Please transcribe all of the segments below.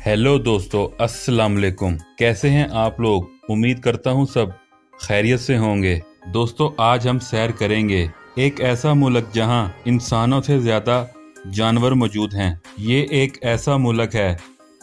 Hello दोस्तों, अस्सलाम वालेकुम। कैसे हैं आप लोग? उम्मीद करता हूं सब खैरियत से होंगे। दोस्तों, आज हम सैर करेंगे एक ऐसा मुल्क जहां इंसानों से ज़्यादा जानवर मौजूद हैं। ये एक ऐसा मुल्क है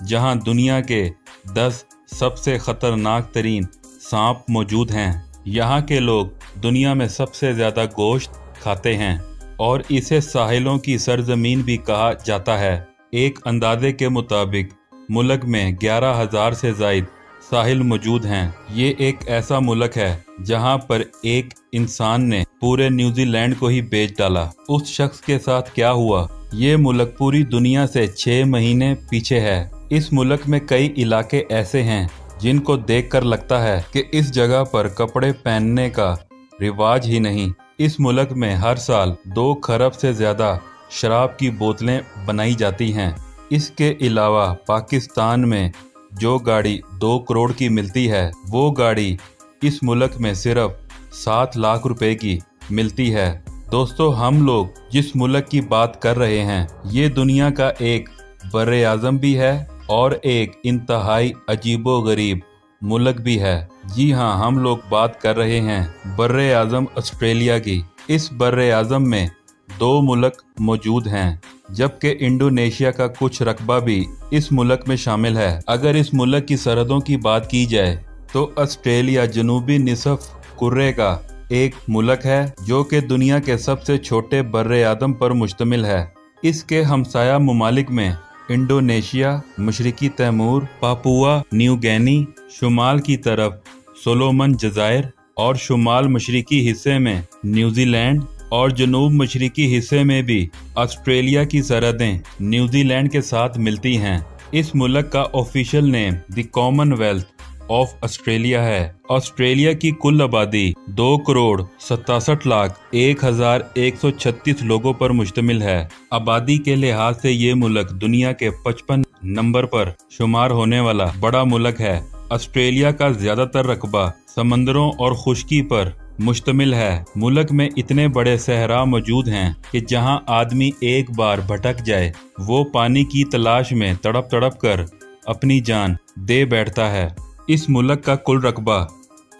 जहां दुनिया के 10 सबसे ख़तरनाक तरीन सांप मौजूद हैं। यहाँ के लोग दुनिया में सबसे ज़्यादा गोश्त खाते हैं और इसे साहिलों की सरजमीन भी कहा जाता है। एक अंदाजे के मुताबिक मुल्क में 11,000 से ज़ायद साहिल मौजूद हैं। ये एक ऐसा मुल्क है जहां पर एक इंसान ने पूरे न्यूजीलैंड को ही बेच डाला। उस शख्स के साथ क्या हुआ? ये मुल्क पूरी दुनिया से 6 महीने पीछे है। इस मुल्क में कई इलाके ऐसे हैं जिनको देखकर लगता है कि इस जगह पर कपड़े पहनने का रिवाज ही नहीं। इस मुल्क में हर साल 2 खरब से ज़्यादा शराब की बोतलें बनाई जाती हैं। इसके अलावा पाकिस्तान में जो गाड़ी 2 करोड़ की मिलती है, वो गाड़ी इस मुल्क में सिर्फ 7 लाख रुपए की मिलती है। दोस्तों, हम लोग जिस मुल्क की बात कर रहे हैं, ये दुनिया का एक बर्रे आज़म भी है और एक इंतहाई अजीबो-गरीब मुल्क भी है। जी हाँ, हम लोग बात कर रहे हैं बर्रे आज़म ऑस्ट्रेलिया की। इस बर्रे आज़म में 2 मुल्क मौजूद हैं, जबकि इंडोनेशिया का कुछ रकबा भी इस मुल्क में शामिल है। अगर इस मुल्क की सरहदों की बात की जाए तो ऑस्ट्रेलिया जनूबी निसफ कुर्रे का एक मुल्क है जो कि दुनिया के सबसे छोटे बर्रे आज़म पर मुश्तमिल है। इसके हमसाया ममालिक में इंडोनेशिया, मशरिकी तैमूर, पापुआ न्यू गिनी, शुमाल की तरफ सोलोमन जज़ायर और शुमाल मशरिकी हिस्से में न्यूजीलैंड और जनूब मशरिकी हिस्से में भी ऑस्ट्रेलिया की सरहदें न्यूजीलैंड के साथ मिलती हैं। इस मुल्क का official name the Commonwealth of Australia है। ऑस्ट्रेलिया की कुल आबादी 2 करोड़ 67 लाख 1,136 लोगों पर मुश्तमिल है। आबादी के लिहाज से ये मुल्क दुनिया के 55 नंबर पर शुमार होने वाला बड़ा मुल्क है। ऑस्ट्रेलिया का ज़्यादातर रकबा समंदरों और खुश्की पर मुश्तमिल है। मुल्क में इतने बड़े सहरा मौजूद हैं कि जहां आदमी एक बार भटक जाए, वो पानी की तलाश में तड़प तड़प कर अपनी जान दे बैठता है। इस मुल्क का कुल रकबा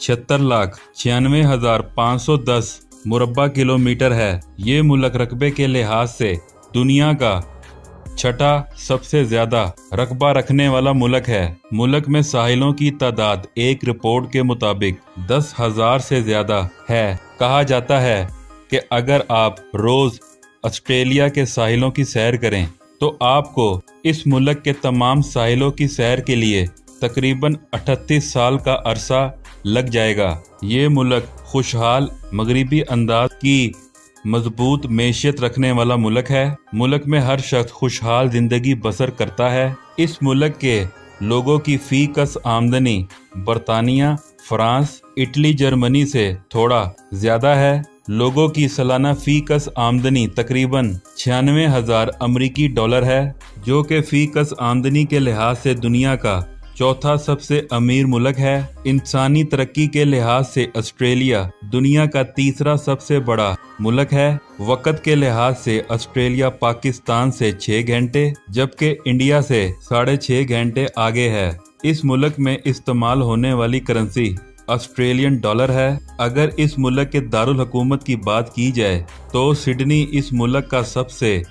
76,96,510 मुरब्बा किलोमीटर है। ये मुल्क रकबे के लिहाज से दुनिया का 6ठा सबसे ज्यादा रकबा रखने वाला मुल्क है। मुल्क में साहिलों की तादाद एक रिपोर्ट के मुताबिक 10,000 से ज्यादा है। कहा जाता है कि अगर आप रोज ऑस्ट्रेलिया के साहिलों की सैर करें तो आपको इस मुल्क के तमाम साहिलों की सैर के लिए तकरीबन 38 साल का अरसा लग जाएगा। ये मुल्क खुशहाल मगरिबी अंदाज की मजबूत मैशियत रखने वाला मुल्क है। मुल्क में हर शख्स खुशहाल जिंदगी बसर करता है। इस मुल्क के लोगों की फीकस आमदनी बरतानिया, फ्रांस, इटली, जर्मनी से थोड़ा ज्यादा है। लोगों की सालाना फीकस आमदनी तकरीबन 96,000 अमरीकी डॉलर है, जो कि फीकस आमदनी के लिहाज से दुनिया का 4था सबसे अमीर मुल्क है। इंसानी तरक्की के लिहाज से ऑस्ट्रेलिया दुनिया का 3रा सबसे बड़ा मुल्क है। वक़्त के लिहाज से ऑस्ट्रेलिया पाकिस्तान से 6 घंटे जबकि इंडिया से 6.5 घंटे आगे है। इस मुल्क में इस्तेमाल होने वाली करेंसी ऑस्ट्रेलियन डॉलर है। अगर इस मुल्क के दारुल हुकूमत की बात की जाए तो सिडनी इस मुल्क का सबसे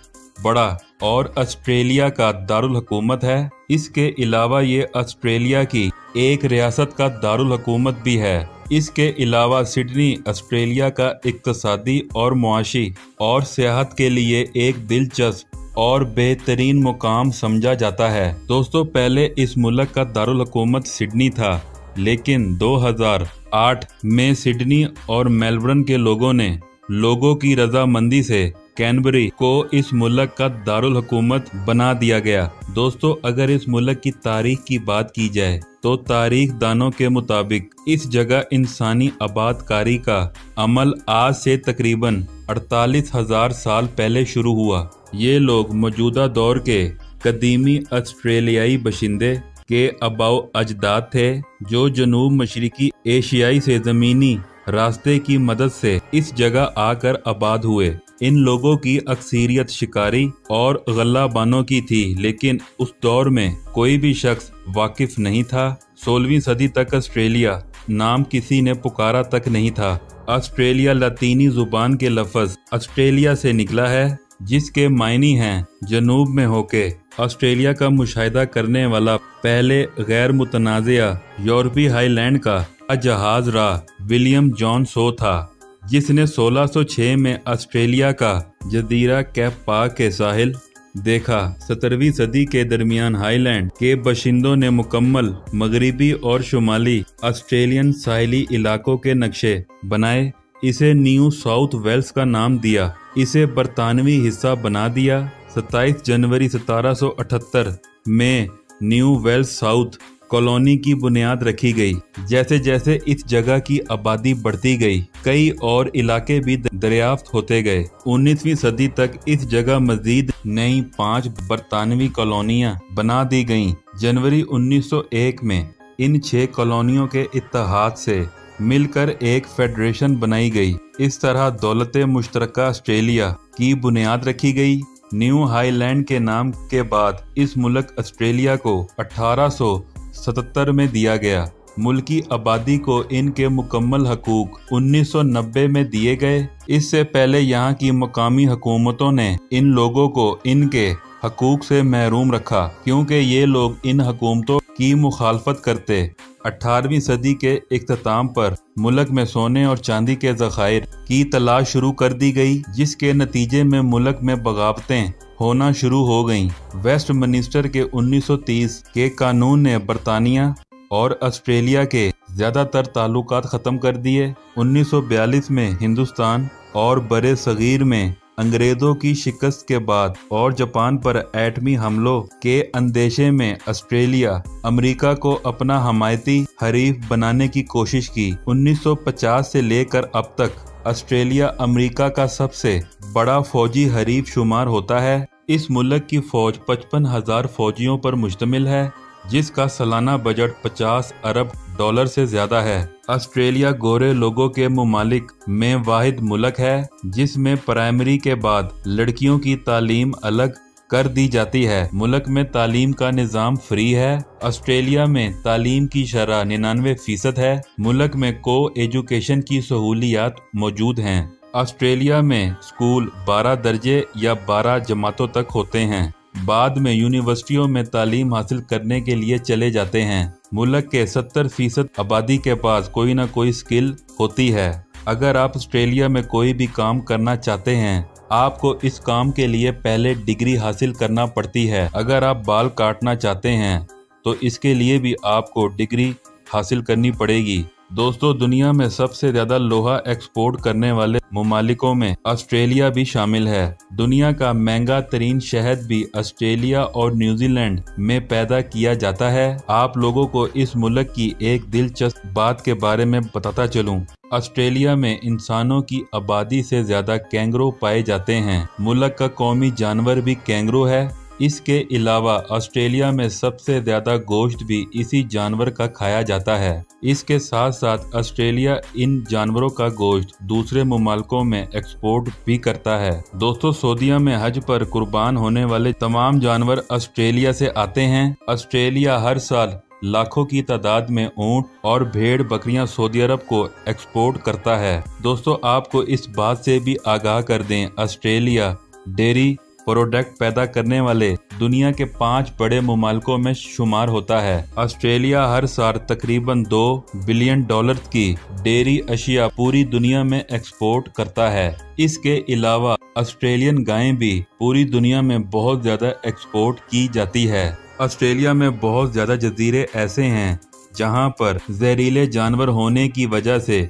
बड़ा और ऑस्ट्रेलिया का दारुल हुकूमत है। इसके अलावा ये ऑस्ट्रेलिया की एक रियासत का दारुल हुकूमत भी है। इसके अलावा सिडनी ऑस्ट्रेलिया का इक्तसादी और मुआशी और सियाहत के लिए एक दिलचस्प और बेहतरीन मुकाम समझा जाता है। दोस्तों, पहले इस मुल्क का दारुल हुकूमत सिडनी था, लेकिन 2008 में सिडनी और मेलबर्न के लोगों ने लोगों की रजामंदी से कैनबरी को इस मुल्क का दारुल हुकूमत बना दिया गया। दोस्तों, अगर इस मुल्क की तारीख की बात की जाए तो तारीख दानों के मुताबिक इस जगह इंसानी आबादकारी का अमल आज से तकरीबन 48,000 साल पहले शुरू हुआ। ये लोग मौजूदा दौर के कदीमी ऑस्ट्रेलियाई बशिंदे के अबाओ अजदाद थे, जो जनूब मशरिकी एशियाई से जमीनी रास्ते की मदद से इस जगह आकर आबाद हुए। इन लोगों की अक्सरियत शिकारी और गल्लाबानों की थी, लेकिन उस दौर में कोई भी शख्स वाकिफ नहीं था। 16वीं सदी तक ऑस्ट्रेलिया नाम किसी ने पुकारा तक नहीं था। ऑस्ट्रेलिया लतीनी जुबान के लफ्ज ऑस्ट्रेलिया से निकला है, जिसके मायने हैं जनूब में होके। ऑस्ट्रेलिया का मुशाहिदा करने वाला पहले गैर मुतनाज़िया यूरोपी हाईलैंड का जहाज राह विलियम जॉन सो था, जिसने 1606 में ऑस्ट्रेलिया का जजीरा कैप पा के साहिल देखा। 17वीं सदी के दरमियान हाईलैंड के बाशिंदों ने मुकम्मल मगरिबी और शुमाली ऑस्ट्रेलियन साहिली इलाकों के नक्शे बनाए। इसे न्यू साउथ वेल्स का नाम दिया। इसे बरतानवी हिस्सा बना दिया। 27 जनवरी 1778 में न्यू वेल्स साउथ कॉलोनी की बुनियाद रखी गई। जैसे जैसे इस जगह की आबादी बढ़ती गई, कई और इलाके भी दरियाफ्त होते गए। 19वीं सदी तक इस जगह मजीद नई 5 बरतानवी कॉलोनियां बना दी गईं। जनवरी 1901 में इन 6 कॉलोनियों के इत्तेहाद से मिलकर एक फेडरेशन बनाई गई। इस तरह दौलत मुश्तरका ऑस्ट्रेलिया की बुनियाद रखी गई। न्यू हाईलैंड के नाम के बाद इस मुल्क ऑस्ट्रेलिया को 1877 में दिया गया। मुल्की आबादी को इनके मुकम्मल हकूक 1990 में दिए गए। इससे पहले यहाँ की मकामी हुकूमतों ने इन लोगों को इनके हकूक से महरूम रखा, क्योंकि ये लोग इन हुकूमतों की मुखालफत करते। 18वीं सदी के इख्तिताम पर मुल्क में सोने और चांदी के ज़खायर की तलाश शुरू कर दी गई, जिसके नतीजे में मुल्क में बगावतें होना शुरू हो गईं। वेस्टमिनिस्टर के 1930 के कानून ने बरतानिया और ऑस्ट्रेलिया के ज़्यादातर ताल्लुकात ख़त्म कर दिए। 1942 में हिंदुस्तान और बरे सगीर में अंग्रेज़ों की शिकस्त के बाद और जापान पर एटमी हमलों के अंदेशे में ऑस्ट्रेलिया अमेरिका को अपना हमायती हरीफ बनाने की कोशिश की। 1950 से लेकर अब तक ऑस्ट्रेलिया अमेरिका का सबसे बड़ा फौजी हरीफ शुमार होता है। इस मुल्क की फौज 55,000 फौजियों पर मुश्तमिल है, जिसका सालाना बजट 50 अरब डॉलर से ज्यादा है। ऑस्ट्रेलिया गोरे लोगों के मुमालिक में वाहिद मुल्क है जिसमें प्राइमरी के बाद लड़कियों की तालीम अलग कर दी जाती है। मुल्क में तालीम का निज़ाम फ्री है। ऑस्ट्रेलिया में तालीम की शरह 99% है। मुल्क में को एजुकेशन की सहूलियात मौजूद हैं। ऑस्ट्रेलिया में स्कूल 12 दर्जे या 12 जमातों तक होते हैं। बाद में यूनिवर्सिटियों में तालीम हासिल करने के लिए चले जाते हैं। मुल्क के 70% आबादी के पास कोई ना कोई स्किल होती है। अगर आप ऑस्ट्रेलिया में कोई भी काम करना चाहते हैं, आपको इस काम के लिए पहले डिग्री हासिल करना पड़ती है। अगर आप बाल काटना चाहते हैं तो इसके लिए भी आपको डिग्री हासिल करनी पड़ेगी। दोस्तों, दुनिया में सबसे ज्यादा लोहा एक्सपोर्ट करने वाले मुमालिकों में ऑस्ट्रेलिया भी शामिल है। दुनिया का महंगा तरीन शहद भी ऑस्ट्रेलिया और न्यूजीलैंड में पैदा किया जाता है। आप लोगों को इस मुल्क की एक दिलचस्प बात के बारे में बताता चलूं। ऑस्ट्रेलिया में इंसानों की आबादी से ज्यादा कैंगरू पाए जाते हैं। मुल्क का कौमी जानवर भी कैंगरू है। इसके अलावा ऑस्ट्रेलिया में सबसे ज्यादा गोश्त भी इसी जानवर का खाया जाता है। इसके साथ साथ ऑस्ट्रेलिया इन जानवरों का गोश्त दूसरे मुमालिकों में एक्सपोर्ट भी करता है। दोस्तों, सऊदीया में हज पर कुर्बान होने वाले तमाम जानवर ऑस्ट्रेलिया से आते हैं। ऑस्ट्रेलिया हर साल लाखों की तादाद में ऊंट और भेड़ बकरियां सऊदी अरब को एक्सपोर्ट करता है। दोस्तों, आपको इस बात से भी आगाह कर दें, ऑस्ट्रेलिया डेयरी प्रोडक्ट पैदा करने वाले दुनिया के 5 बड़े मुमालिकों में शुमार होता है। ऑस्ट्रेलिया हर साल तकरीबन $2 बिलियन की डेयरी अशिया पूरी दुनिया में एक्सपोर्ट करता है। इसके अलावा ऑस्ट्रेलियन गायें भी पूरी दुनिया में बहुत ज्यादा एक्सपोर्ट की जाती है। ऑस्ट्रेलिया में बहुत ज्यादा जजीरे ऐसे हैं जहां पर जहरीले जानवर होने की वजह से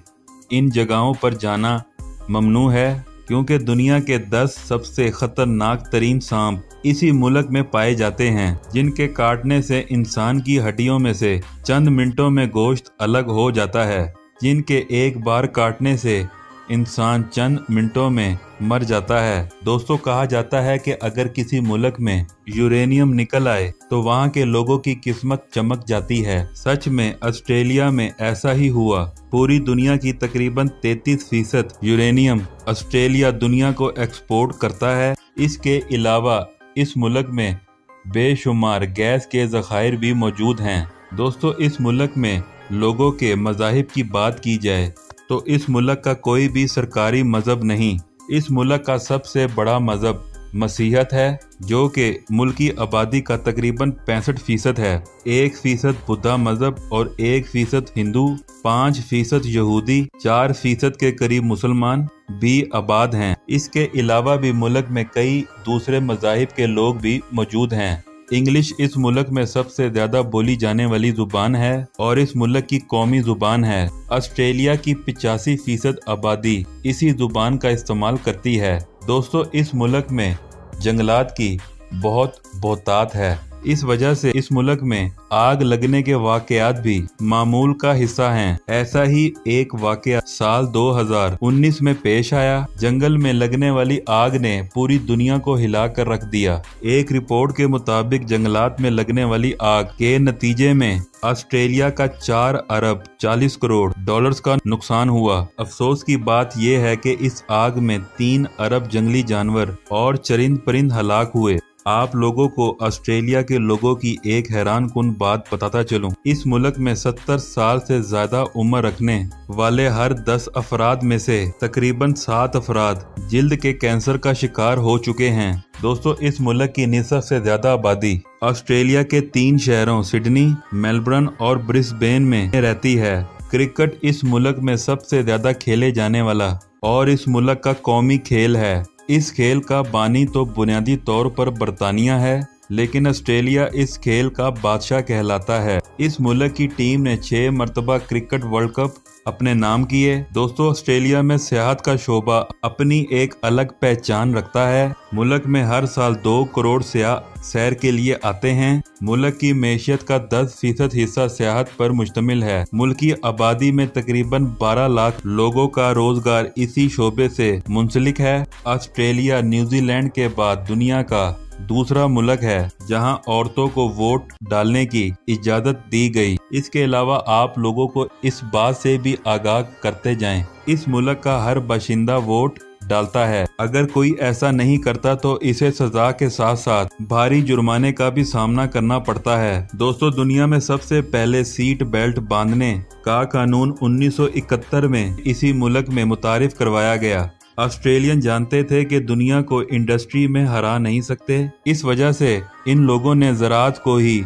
इन जगहों पर जाना ममनू है, क्योंकि दुनिया के 10 सबसे खतरनाक तरीन सांप इसी मुल्क में पाए जाते हैं, जिनके काटने से इंसान की हड्डियों में से चंद मिनटों में गोश्त अलग हो जाता है। जिनके एक बार काटने से इंसान चंद मिनटों में मर जाता है। दोस्तों कहा जाता है कि अगर किसी मुल्क में यूरेनियम निकल आए तो वहाँ के लोगों की किस्मत चमक जाती है। सच में ऑस्ट्रेलिया में ऐसा ही हुआ। पूरी दुनिया की तकरीबन 33% यूरेनियम ऑस्ट्रेलिया दुनिया को एक्सपोर्ट करता है। इसके अलावा इस मुल्क में बेशुमार गैस के ज़खायर भी मौजूद हैं। दोस्तों इस मुल्क में लोगों के मज़ाहिब की बात की जाए तो इस मुल्क का कोई भी सरकारी मज़हब नहीं। इस मुल्क का सबसे बड़ा मज़हब मसीहत है, जो कि मुल्क की आबादी का तकरीबन 65% है। 1% बुद्धा मज़हब और 1% हिंदू, 5% यहूदी, 4% के करीब मुसलमान भी आबाद हैं। इसके अलावा भी मुल्क में कई दूसरे मज़ाहिब के लोग भी मौजूद हैं। इंग्लिश इस मुल्क में सबसे ज्यादा बोली जाने वाली जुबान है और इस मुल्क की कौमी जुबान है। ऑस्ट्रेलिया की 85% आबादी इसी जुबान का इस्तेमाल करती है। दोस्तों इस मुल्क में जंगलात की बहुत बहुतात है। इस वजह से इस मुल्क में आग लगने के वाकयात भी मामूल का हिस्सा हैं। ऐसा ही एक वाकया साल 2019 में पेश आया। जंगल में लगने वाली आग ने पूरी दुनिया को हिला कर रख दिया। एक रिपोर्ट के मुताबिक जंगलात में लगने वाली आग के नतीजे में ऑस्ट्रेलिया का 4 अरब 40 करोड़ डॉलर्स का नुकसान हुआ। अफसोस की बात यह है कि इस आग में 3 अरब जंगली जानवर और चरिंद परिंद हलाक हुए। आप लोगों को ऑस्ट्रेलिया के लोगों की एक हैरान कुन बात बताता चलूं। इस मुल्क में 70 साल से ज्यादा उम्र रखने वाले हर 10 अफराद में से तकरीबन 7 अफराद जिल्द के कैंसर का शिकार हो चुके हैं। दोस्तों इस मुल्क की निसफ से ज्यादा आबादी ऑस्ट्रेलिया के 3 शहरों सिडनी, मेलबर्न और ब्रिस्बेन में रहती है। क्रिकेट इस मुल्क में सबसे ज्यादा खेले जाने वाला और इस मुल्क का कौमी खेल है। इस खेल का बानी तो बुनियादी तौर पर बरतानिया है, लेकिन ऑस्ट्रेलिया इस खेल का बादशाह कहलाता है। इस मुल्क की टीम ने 6 मरतबा क्रिकेट वर्ल्ड कप अपने नाम किए। दोस्तों ऑस्ट्रेलिया में सियाहत का शोबा अपनी एक अलग पहचान रखता है। मुल्क में हर साल 2 करोड़ सियाह सैर के लिए आते हैं। मुल्क की मैशियत का 10% हिस्सा सियाहत पर मुश्तमिल है। मुल्क की आबादी में तकरीबन 12 लाख लोगों का रोजगार इसी शोबे से मुंसलिक है। ऑस्ट्रेलिया न्यूजीलैंड के बाद दुनिया का दूसरा मुल्क है जहां औरतों को वोट डालने की इजाजत दी गई। इसके अलावा आप लोगों को इस बात से भी आगाह करते जाएं, इस मुल्क का हर बाशिंदा वोट डालता है। अगर कोई ऐसा नहीं करता तो इसे सजा के साथ साथ भारी जुर्माने का भी सामना करना पड़ता है। दोस्तों दुनिया में सबसे पहले सीट बेल्ट बांधने का कानून 1971 में इसी मुल्क में मुतारिफ करवाया गया। ऑस्ट्रेलियन जानते थे कि दुनिया को इंडस्ट्री में हरा नहीं सकते। इस वजह से इन लोगों ने ज़राअत को ही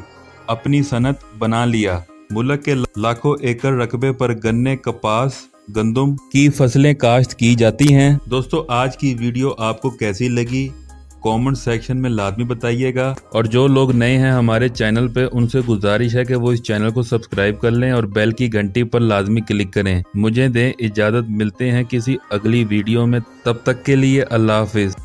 अपनी सनत बना लिया। मुल्क के लाखों एकड़ रकबे पर गन्ने, कपास, गंदम की फसलें काश्त की जाती हैं। दोस्तों आज की वीडियो आपको कैसी लगी कमेंट सेक्शन में लाजमी बताइएगा। और जो लोग नए हैं हमारे चैनल पे उनसे गुजारिश है कि वो इस चैनल को सब्सक्राइब कर लें और बेल की घंटी पर लाजमी क्लिक करें। मुझे दें इजाज़त, मिलते हैं किसी अगली वीडियो में। तब तक के लिए अल्लाह हाफिज।